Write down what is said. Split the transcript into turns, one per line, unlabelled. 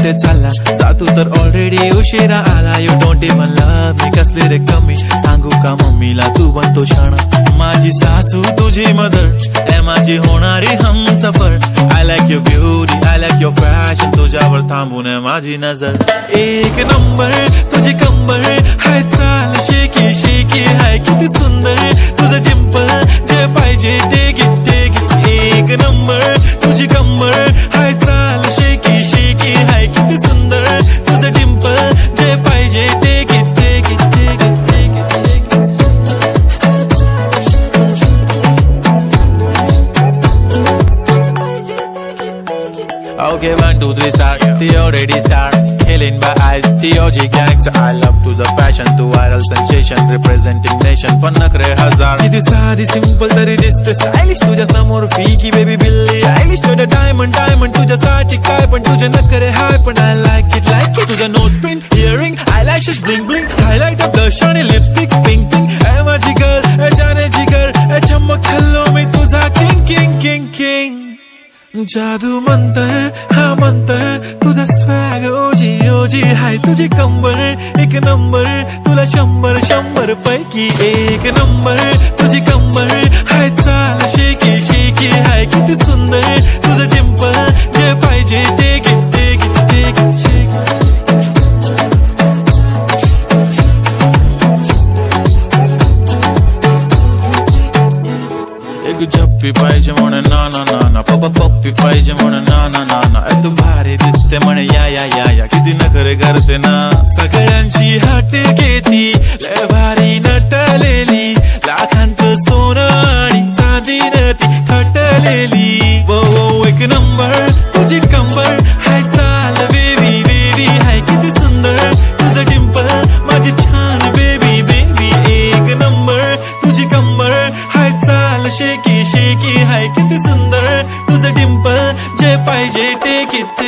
कुठे चालला जा तू तर ऑलरेडी उशिरा आला. You don't even love me, कसले रे कमी सांगू का मम्मीला तू बनतो क्षण. माझी सासू तुझी मदर ए माझी होणारी Humsafar. I like your beauty, I like your fashion, तुझ्यावर थांबून आहे माझी नजर. एक नंबर तुझी कंबर हाय, चाल शेकी शेकी हाय, किती सुंदर तुझं डिंपल, जे पाहिजे ते घे ते घे. एक नंबर तुझी कंबर हाय, चाल शेकी शेकी हाय, किती सुंदर तुझं डिंपल, जे पाहिजे ते घे ते घे ते घे ते घे. Okay, 1, 2, 3 start. The already start. Killing by eyes. The OG gangster. I love to the passion, to viral sensation, representing nation. पण नखरे हजार. किती साधी simple तरी दिसते stylish. तुझ्या समोर फीकी baby बिल्ली आयलिश. तुझं diamond तुझ्यासाठी काय पण तुझे नखरे हाय. पण I like it. तुझं nose pin, earring, eyelashes, bling bling, highlight of blush आणि lipstick, pink pink. ए माझी girl, ए जाने जिगर, ए चमक छल्लो मी तुझा king. जादू मंतर हा मंतर, तुझा स्वॅग ओजी ओजी हाय, तुझी कंबर एक नंबर, तुला 100 पैकी एक नंबर. तुझी कंबर हाय, चाल शेकी शेकी हाय, किती सुंदर तुझं डिंपल, जे पाहिजे ते घे ते घे ते घे शेकी. जप्पी पाहिजे म्हणून ना ना ना ना, पप्पी पाहिजे म्हणून ना ना ना ना. तू भारी दिसते म्हणे या किती नखरे करते ना. सगळ्यांची हट घेती, लय भारी नटलेली, लाखांचं सोनं आणि चांदीनं ती थटलेली. वो एक नंबर तुझी कंबर हाय, चाल बेबी बेबी हाय, किती सुंदर तुझं डिंपल, माझी छान बेबी बेबी. एक नंबर तुझी कंबर हाय, चाल शेकी शेकी हाय, किती सुंदर तुझं डिंपल, जे पाहिजे ते किती